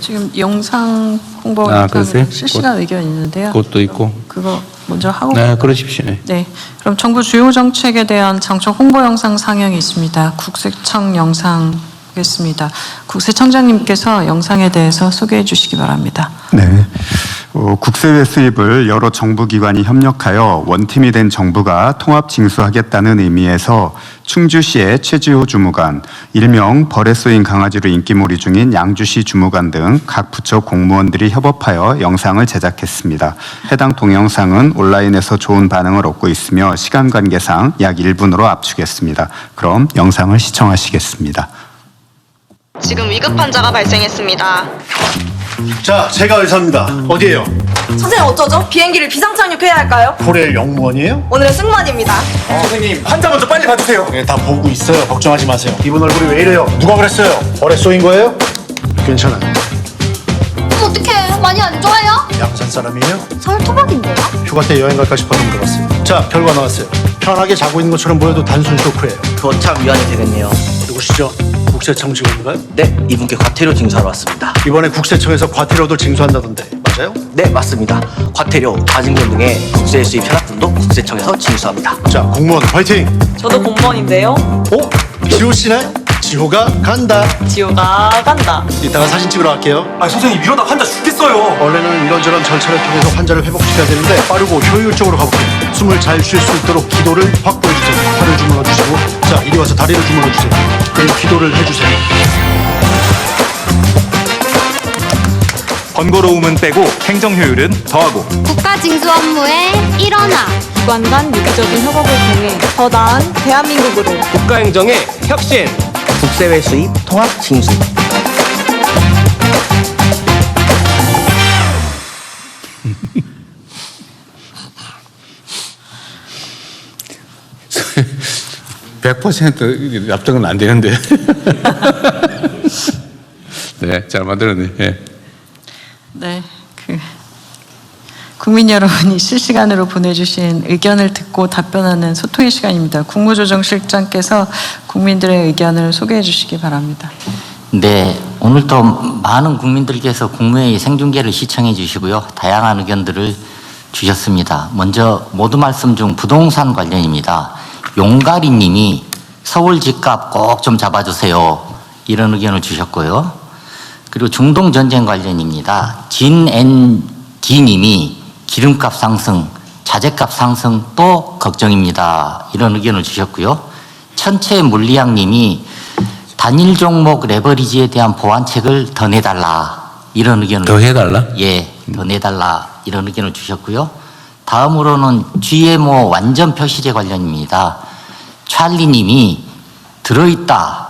지금 영상 홍보 그러세요? 실시간 의견 있는데요. 그것도 있고. 그거 먼저 하고. 네, 그러십시오. 네. 네. 그럼 정부 주요 정책에 대한 장초 홍보 영상 상영이 있습니다. 국세청 영상 보겠습니다. 국세청장님께서 영상에 대해서 소개해 주시기 바랍니다. 네. 국세외 수입을 여러 정부기관이 협력하여 원팀이 된 정부가 통합 징수하겠다는 의미에서 충주시의 최지호 주무관, 일명 벌에 쏘인 강아지로 인기몰이 중인 양주시 주무관 등 각 부처 공무원들이 협업하여 영상을 제작했습니다. 해당 동영상은 온라인에서 좋은 반응을 얻고 있으며 시간 관계상 약 1분으로 압축했습니다. 그럼 영상을 시청하시겠습니다. 지금 위급 환자가 발생했습니다. 자, 제가 의사입니다. 어디에요? 선생님 어쩌죠? 비행기를 비상착륙해야 할까요? 코레일 영무원이에요? 오늘은 승무원입니다. 선생님, 환자 먼저 빨리 봐주세요. 네, 다 보고 있어요. 걱정하지 마세요. 이분 얼굴이 왜 이래요? 누가 그랬어요? 벌에 쏘인 거예요? 괜찮아요. 어떡해, 많이 안 좋아요? 양산 사람이에요? 서울 토박인데요? 휴가 때 여행 갈까 싶어서 물어봤어요. 자, 결과 나왔어요. 편하게 자고 있는 것처럼 보여도 단순 쇼크예요. 교착 위안이 되겠네요. 누구시죠? 국세청 직원인가요? 네, 이분께 과태료 징수하러 왔습니다. 이번에 국세청에서 과태료도 징수한다던데 맞아요? 네, 맞습니다. 과태료, 가진금 등의 국세 수입 현황금도 국세청에서 징수합니다. 자, 공무원 파이팅! 저도 공무원인데요. 지호 씨네? 지호가 간다. 지호가 간다. 이따가 사진 찍으러 갈게요. 선생님 이러다 환자 죽겠어요. 원래는 이런저런 절차를 통해서 환자를 회복시켜야 되는데 빠르고 효율적으로 가볼게요. 숨을 잘 쉴 수 있도록 기도를 확보해주세요. 팔을 주물러 주시고, 자, 이리 와서 다리를 주물러 주세요. 그리고 기도를 해주세요. 번거로움은 빼고 행정 효율은 더하고. 국가 징수 업무에 일어나. 기관 간 유기적인 협업을 통해 더 나은 대한민국으로. 국가행정의 혁신! 국세외 수입 통합 징수. %100% 납득은 안 되는데. 네, 잘 만들었네. 네. 네. 국민 여러분이 실시간으로 보내주신 의견을 듣고 답변하는 소통의 시간입니다. 국무조정실장께서 국민들의 의견을 소개해 주시기 바랍니다. 네, 오늘도 많은 국민들께서 국무회의 생중계를 시청해 주시고요. 다양한 의견들을 주셨습니다. 먼저 모두 말씀 중 부동산 관련입니다. 용가리 님이 서울 집값 꼭 좀 잡아주세요. 이런 의견을 주셨고요. 그리고 중동 전쟁 관련입니다. 진ND 님이 기름값 상승, 자재값 상승 또 걱정입니다. 이런 의견을 주셨고요. 천체 물리학 님이 단일 종목 레버리지에 대한 보완책을 더 내달라. 이런 의견을 더 해달라? 예, 더 내달라. 이런 의견을 주셨고요. 다음으로는 GMO 완전 표시제 관련입니다. 찰리 님이 들어있다,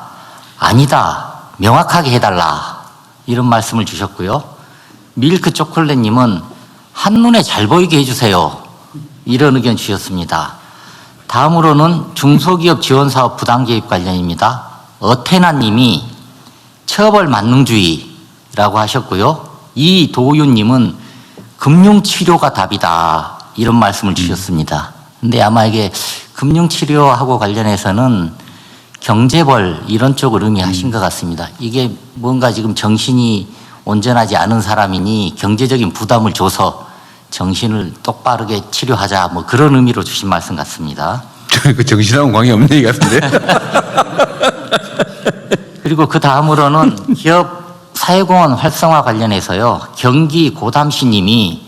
아니다, 명확하게 해달라. 이런 말씀을 주셨고요. 밀크 초콜릿 님은 한눈에 잘 보이게 해주세요. 이런 의견 주셨습니다. 다음으로는 중소기업 지원사업 부당개입 관련입니다. 어테나 님이 처벌 만능주의라고 하셨고요. 이도윤 님은 금융치료가 답이다. 이런 말씀을 주셨습니다. 근데 아마 이게 금융치료하고 관련해서는 경제벌 이런 쪽을 의미하신 것 같습니다. 이게 뭔가 지금 정신이 온전하지 않은 사람이니 경제적인 부담을 줘서 정신을 똑바르게 치료하자 뭐 그런 의미로 주신 말씀 같습니다. 그 정신하고 관계없는 얘기 같은데. 그리고 그 다음으로는 기업 사회공헌 활성화 관련해서요. 경기 고담시 님이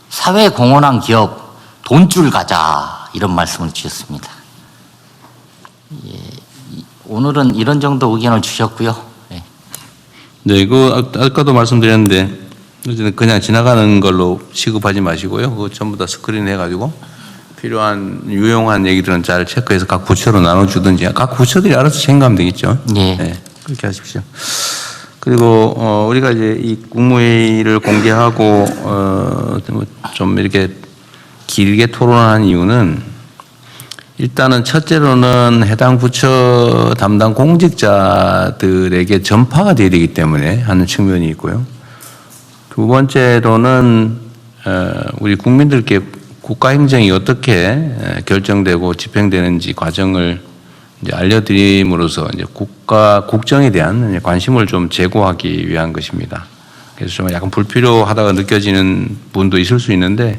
사회공헌한 기업 돈줄 가자 이런 말씀을 주셨습니다. 예, 오늘은 이런 정도 의견을 주셨고요. 네. 네, 이거 아까도 말씀드렸는데 그냥 지나가는 걸로 취급하지 마시고요. 그거 전부 다 스크린 해가지고 필요한 유용한 얘기들은 잘 체크해서 각 부처로 나눠주든지 각 부처들이 알아서 챙겨가면 되겠죠. 예. 네, 그렇게 하십시오. 그리고 우리가 이제 이 국무회의를 공개하고 좀 이렇게 길게 토론한 이유는 일단은 첫째로는 해당 부처 담당 공직자들에게 전파가 돼야 되기 때문에 하는 측면이 있고요. 두 번째로는 우리 국민들께 국가 행정이 어떻게 결정되고 집행되는지 과정을 이제 알려드림으로써 이제 국정에 대한 관심을 좀 제고하기 위한 것입니다. 그래서 좀 약간 불필요하다고 느껴지는 분도 있을 수 있는데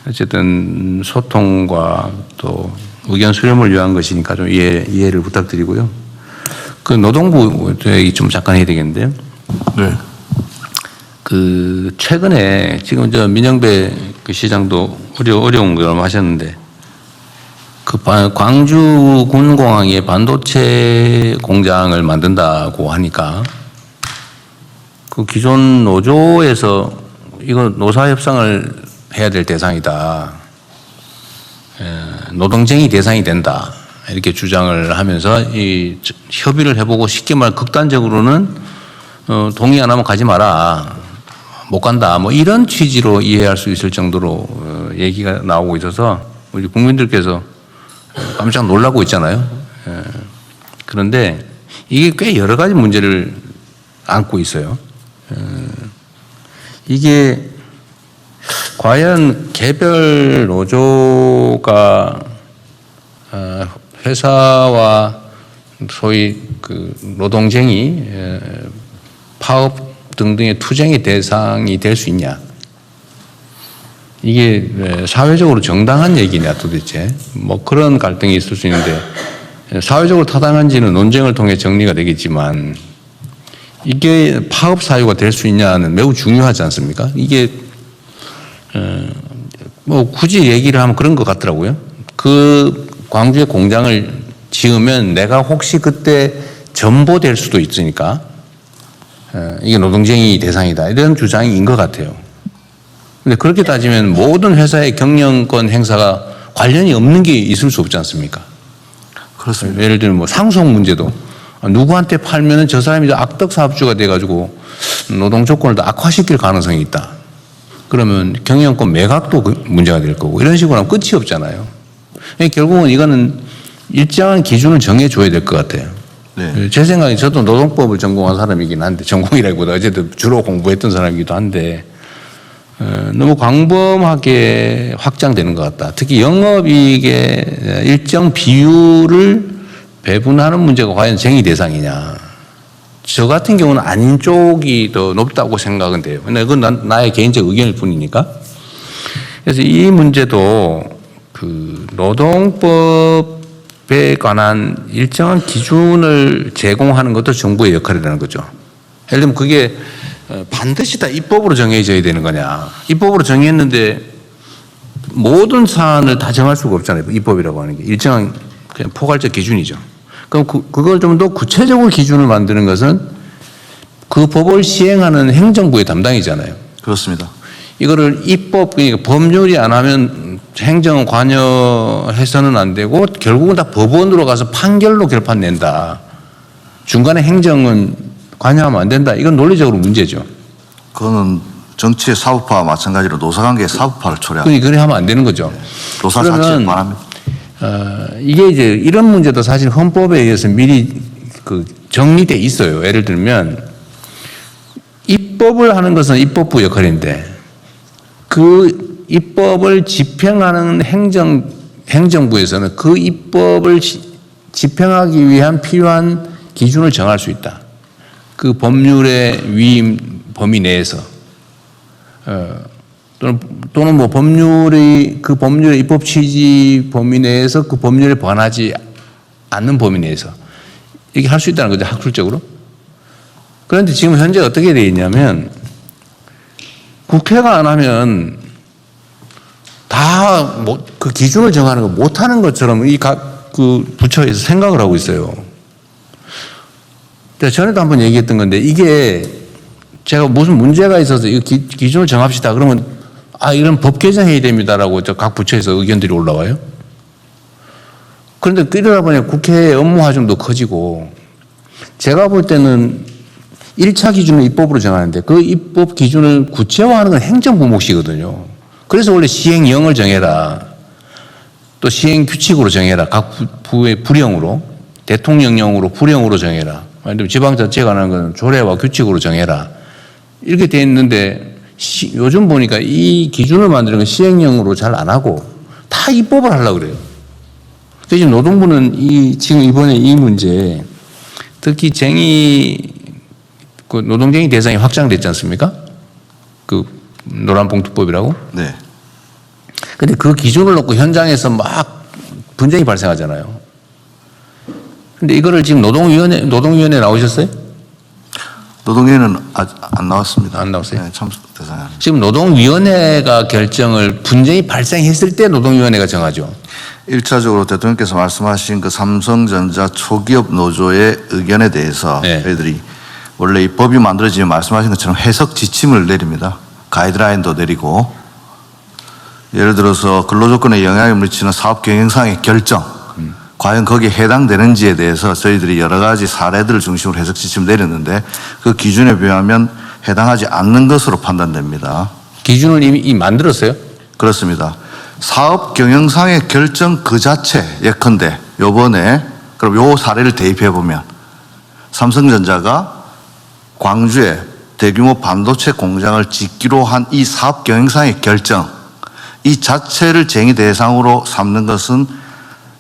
어쨌든 소통과 또 의견 수렴을 위한 것이니까 좀 이해를 부탁드리고요. 그 노동부 얘기 좀 잠깐 해야 되겠는데요. 네. 그 최근에 지금 저 민영배 그 시장도 어려운 걸 하셨는데 그 광주 군공항에 반도체 공장을 만든다고 하니까 그 기존 노조에서 이거 노사협상을 해야 될 대상이다. 노동쟁이 대상이 된다. 이렇게 주장을 하면서 이 협의를 해보고 쉽게 말 극단적으로는 동의 안 하면 가지 마라. 못 간다. 뭐 이런 취지로 이해할 수 있을 정도로 얘기가 나오고 있어서 우리 국민들께서 깜짝 놀라고 있잖아요. 그런데 이게 꽤 여러 가지 문제를 안고 있어요. 이게 과연 개별 노조가 회사와 소위 그 노동쟁이 파업 등등의 투쟁의 대상이 될 수 있냐? 이게 사회적으로 정당한 얘기냐 도대체? 뭐 그런 갈등이 있을 수 있는데 사회적으로 타당한지는 논쟁을 통해 정리가 되겠지만 이게 파업 사유가 될 수 있냐는 매우 중요하지 않습니까? 이게 뭐 굳이 얘기를 하면 그런 것 같더라고요. 그 광주에 공장을 지으면 내가 혹시 그때 전보될 수도 있으니까 이게 노동쟁이 대상이다 이런 주장인 것 같아요. 근데 그렇게 따지면 모든 회사의 경영권 행사가 관련이 없는 게 있을 수 없지 않습니까? 그렇습니다. 예를 들면 뭐 상속 문제도 누구한테 팔면은 저 사람이 악덕 사업주가 돼가지고 노동 조건을 더 악화시킬 가능성이 있다. 그러면 경영권 매각도 문제가 될 거고 이런 식으로 하면 끝이 없잖아요. 결국은 이거는 일정한 기준을 정해줘야 될 것 같아요. 네. 제 생각에 저도 노동법을 전공한 사람이긴 한데 전공이라기보다 어쨌든 주로 공부했던 사람이기도 한데 너무 광범하게 확장되는 것 같다. 특히 영업이익의 일정 비율을 배분하는 문제가 과연 쟁의 대상이냐. 저 같은 경우는 아닌 쪽이 더 높다고 생각은 돼요. 근데 그건 나의 개인적 의견일 뿐이니까. 그래서 이 문제도 그 노동법에 관한 일정한 기준을 제공하는 것도 정부의 역할이라는 거죠. 예를 들면 그게 반드시 다 입법으로 정해져야 되는 거냐. 입법으로 정했는데 모든 사안을 다 정할 수가 없잖아요. 입법이라고 하는 게. 일정한 그냥 포괄적 기준이죠. 그럼 그걸 좀 더 구체적으로 기준을 만드는 것은 그 법을 시행하는 행정부의 담당이잖아요. 그렇습니다. 이거를 입법, 그러니까 법률이 안 하면 행정 관여해서는 안 되고 결국은 다 법원으로 가서 판결로 결판 낸다. 중간에 행정은 관여하면 안 된다. 이건 논리적으로 문제죠. 그거는 정치의 사법화와 마찬가지로 노사관계의 사법화를 초래합니다. 그래 하면 안 되는 거죠. 노사 자체에 관합니다. 이게 이제 이런 문제도 사실 헌법에 의해서 미리 그 정리돼 있어요. 예를 들면 입법을 하는 것은 입법부 역할인데 그 입법을 집행하는 행정부에서는 그 입법을 집행하기 위한 필요한 기준을 정할 수 있다. 그 법률의 위임 범위 내에서 또는 뭐 그 법률의 입법 취지 범위 내에서 그 법률에 반하지 않는 범위 내에서 이렇게 할 수 있다는 거죠, 학술적으로. 그런데 지금 현재 어떻게 되어 있냐면 국회가 안 하면 다 그 기준을 정하는 거 못하는 것처럼 이 각 그 부처에서 생각을 하고 있어요. 전에도 한번 얘기했던 건데 이게 제가 무슨 문제가 있어서 이 기준을 정합시다. 그러면 이런 법 개정해야 됩니다라고 각 부처에서 의견들이 올라와요. 그런데 이러다 보니 국회의 업무 하중도 커지고 제가 볼 때는 1차 기준을 입법으로 정하는데 그 입법 기준을 구체화하는 건 행정부 몫이거든요. 그래서 원래 시행령을 정해라. 또 시행 규칙으로 정해라. 각 부의 불령으로 대통령령으로 불령으로 정해라. 아니면 지방자치가 하는 건 조례와 규칙으로 정해라. 이렇게 돼 있는데 요즘 보니까 이 기준을 만드는 건 시행령으로 잘 안 하고 다 입법을 하려고 그래요. 그래서 노동부는 지금 이번에 이 문제 특히 쟁의 그 노동쟁이 대상이 확장됐지 않습니까? 그 노란봉투법이라고. 네. 근데 그 기준을 놓고 현장에서 막 분쟁이 발생하잖아요. 근데 이거를 지금 노동위원회 나오셨어요? 노동위원회는 아직 안 나왔습니다. 안 나왔어요? 네, 참석 대상이 아닙니다. 지금 노동위원회가 결정을 분쟁이 발생했을 때 노동위원회가 정하죠. 1차적으로 대통령께서 말씀하신 그 삼성전자 초기업 노조의 의견에 대해서 네. 저희들이 원래 이 법이 만들어지면 말씀하신 것처럼 해석 지침을 내립니다. 가이드라인도 내리고 예를 들어서 근로조건에 영향을 미치는 사업 경영상의 결정 과연 거기에 해당되는지에 대해서 저희들이 여러 가지 사례들을 중심으로 해석 지침을 내렸는데 그 기준에 비하면 해당하지 않는 것으로 판단됩니다. 기준을 이미 만들었어요? 그렇습니다. 사업 경영상의 결정 그 자체 예컨대 요번에 그럼 요 사례를 대입해 보면 삼성전자가 광주에 대규모 반도체 공장을 짓기로 한 이 사업 경영상의 결정 이 자체를 쟁의 대상으로 삼는 것은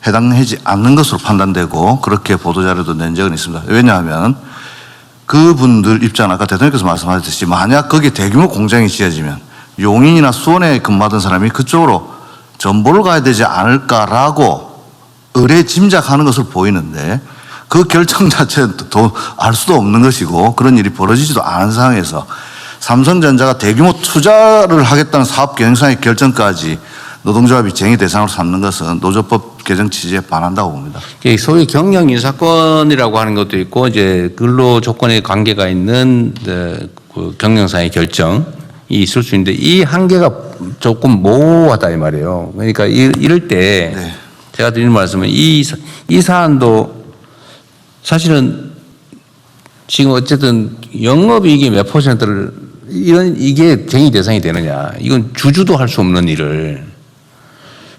해당하지 않는 것으로 판단되고 그렇게 보도자료도 낸 적은 있습니다. 왜냐하면 그분들 입장은 아까 대통령께서 말씀하셨듯이 만약 거기에 대규모 공장이 지어지면 용인이나 수원에 근무하던 사람이 그쪽으로 전보를 가야 되지 않을까라고 의뢰 짐작하는 것으로 보이는데 그 결정 자체는 또 알 수도 없는 것이고 그런 일이 벌어지지도 않은 상황에서 삼성전자가 대규모 투자를 하겠다는 사업 경영상의 결정까지 노동조합이 쟁의 대상으로 삼는 것은 노조법 개정 취지에 반한다고 봅니다. 소위 경영 인사권이라고 하는 것도 있고 이제 근로 조건에 관계가 있는 그 경영상의 결정이 있을 수 있는데 이 한계가 조금 모호하다 이 말이에요. 그러니까 이럴 때 네. 제가 드리는 말씀은 이 사안도 사실은 지금 어쨌든 영업이익의 몇 퍼센트를 이게 쟁의 대상이 되느냐. 이건 주주도 할 수 없는 일을.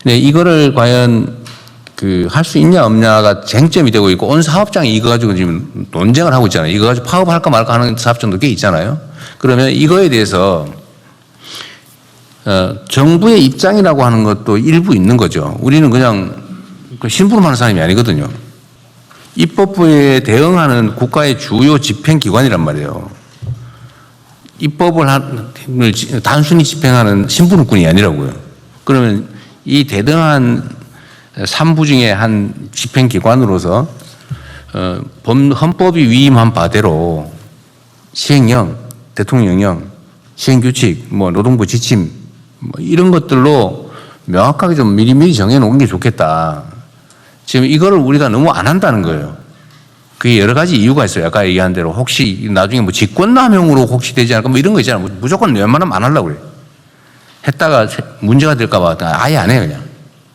근데 이거를 과연 할 수 있냐 없냐가 쟁점이 되고 있고 온 사업장이 이거 가지고 지금 논쟁을 하고 있잖아요. 이거 가지고 파업할까 말까 하는 사업장도 꽤 있잖아요. 그러면 이거에 대해서 정부의 입장이라고 하는 것도 일부 있는 거죠. 우리는 그냥 심부름하는 사람이 아니거든요. 입법부에 대응하는 국가의 주요 집행기관이란 말이에요. 입법을 단순히 집행하는 심부름꾼이 아니라고요. 그러면 이 대등한 3부 중에 한 집행기관으로서 헌법이 위임한 바대로 시행령, 대통령령, 시행규칙, 노동부 지침 이런 것들로 명확하게 좀 미리미리 정해놓은 게 좋겠다. 지금 이거를 우리가 너무 안 한다는 거예요. 그게 여러 가지 이유가 있어요. 아까 얘기한 대로 혹시 나중에 직권남용으로 혹시 되지 않을까 이런 거 있잖아요. 무조건 웬만하면 안 하려고 그래요. 했다가 문제가 될까 봐 아예 안 해요, 그냥.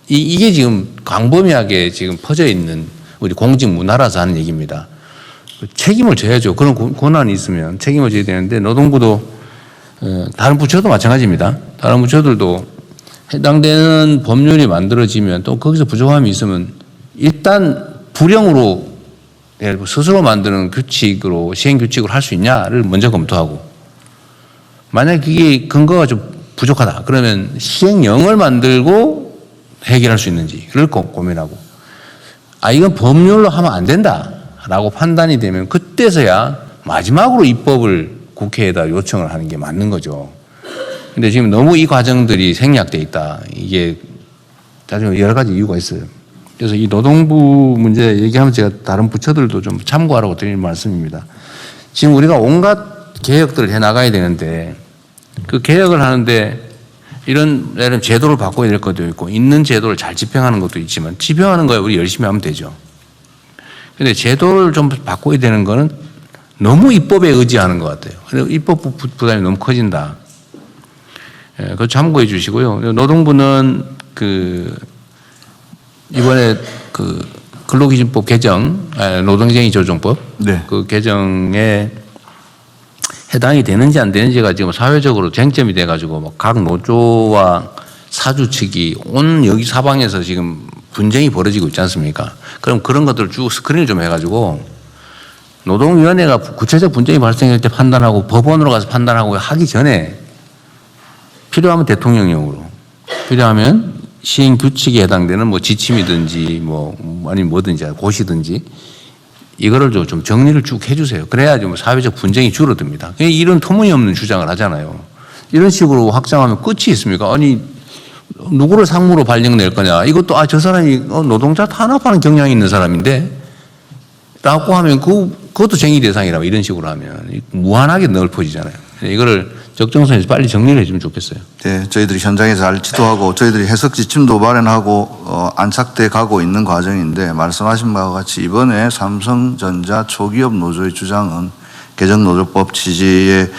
이게 지금 광범위하게 지금 퍼져 있는 우리 공직 문화라서 하는 얘기입니다. 책임을 져야죠. 그런 권한이 있으면 책임을 져야 되는데 노동부도 다른 부처도 마찬가지입니다. 다른 부처들도 해당되는 법률이 만들어지면 또 거기서 부족함이 있으면 일단 불형으로 예를 들어 스스로 만드는 규칙으로 시행규칙으로 할 수 있냐를 먼저 검토하고 만약 그게 근거가 좀 부족하다 그러면 시행령을 만들고 해결할 수 있는지 그걸 고민하고 이건 법률로 하면 안 된다라고 판단이 되면 그때서야 마지막으로 입법을 국회에다 요청을 하는 게 맞는 거죠. 근데 지금 너무 이 과정들이 생략돼 있다. 이게 나중에 여러 가지 이유가 있어요. 그래서 이 노동부 문제 얘기하면 제가 다른 부처들도 좀 참고하라고 드리는 말씀입니다. 지금 우리가 온갖 개혁들을 해 나가야 되는데 그 개혁을 하는데 이런 예를 들면 제도를 바꿔야 될 것도 있고 있는 제도를 잘 집행하는 것도 있지만 집행하는 거에 우리 열심히 하면 되죠. 그런데 제도를 좀 바꿔야 되는 거는 너무 입법에 의지하는 것 같아요. 그래서 입법 부담이 너무 커진다. 그거 참고해 주시고요. 노동부는 이번에 근로기준법 개정, 노동쟁의 조정법 네. 그 개정에 해당이 되는지 안 되는지가 지금 사회적으로 쟁점이 돼가지고 각 노조와 사주 측이 여기 사방에서 지금 분쟁이 벌어지고 있지 않습니까? 그럼 그런 것들을 쭉 스크린을 좀 해가지고 노동위원회가 구체적 분쟁이 발생할 때 판단하고 법원으로 가서 판단하고 하기 전에 필요하면 대통령령으로 필요하면 시행규칙에 해당되는 지침이든지 아니면 뭐든지 고시든지 이거를 좀 정리를 쭉 해주세요. 그래야지 뭐 사회적 분쟁이 줄어듭니다. 이런 터무니없는 주장을 하잖아요. 이런 식으로 확장하면 끝이 있습니까? 아니 누구를 상무로 발령낼 거냐? 이것도 저 사람이 노동자 탄압하는 경향이 있는 사람인데 라고 하면 그것도 쟁의 대상이라고 이런 식으로 하면 무한하게 넓어지잖아요. 이거를 적정선에서 빨리 정리를 해주면 좋겠어요. 네, 저희들이 현장에서 잘 지도하고 저희들이 해석 지침도 마련하고 안착돼 가고 있는 과정인데 말씀하신 바와 같이 이번에 삼성전자 초기업 노조의 주장은 개정노조법 취지에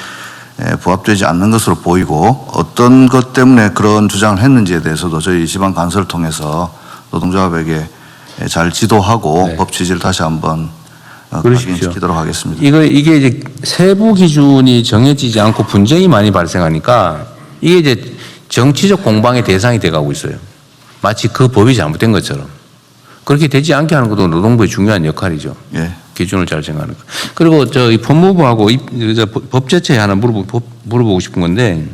부합되지 않는 것으로 보이고 어떤 것 때문에 그런 주장을 했는지에 대해서도 저희 지방 간서를 통해서 노동조합에게 잘 지도하고 법 취지를 다시 한번 확인시키도록 하겠습니다. 이게 이제 세부 기준이 정해지지 않고 분쟁이 많이 발생하니까 이게 이제 정치적 공방의 대상이 돼가고 있어요. 마치 그 법이 잘못된 것처럼. 그렇게 되지 않게 하는 것도 노동부의 중요한 역할이죠. 예. 기준을 잘 정하는 거. 그리고 이 법무부하고 법제처에 하나 물어보고 싶은 건데